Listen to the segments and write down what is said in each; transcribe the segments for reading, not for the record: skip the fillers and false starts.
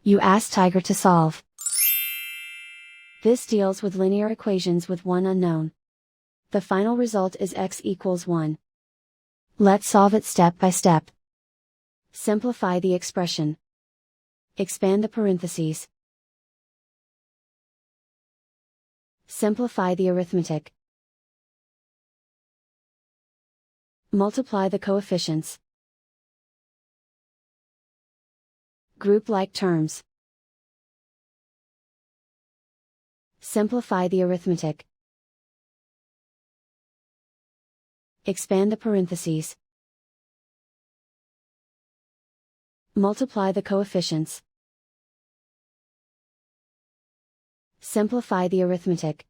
You ask Tiger to solve. This deals with linear equations with one unknown. The final result is x equals 1. Let's solve it step by step. Simplify the expression. Expand the parentheses. Simplify the arithmetic. Multiply the coefficients. Group like terms. Simplify the arithmetic. Expand the parentheses. Multiply the coefficients. Simplify the arithmetic.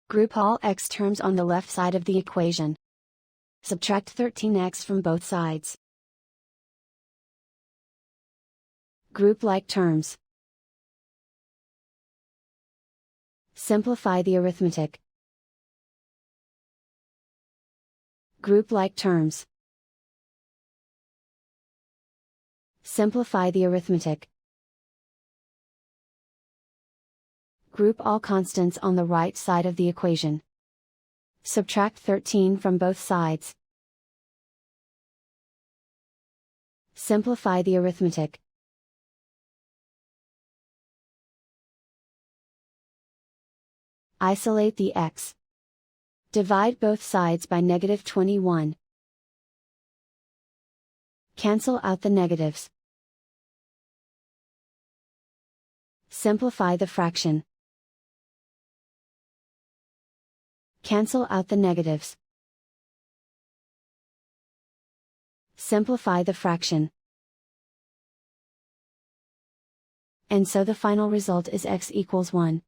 Group all x terms on the left side of the equation. Subtract 13x from both sides. Group like terms. Simplify the arithmetic. Group like terms. Simplify the arithmetic. Group all constants on the right side of the equation. Subtract 13 from both sides. Simplify the arithmetic. Isolate the x. Divide both sides by -21. Cancel out the negatives. Simplify the fraction. Cancel out the negatives. Simplify the fraction. And so the final result is x equals 1.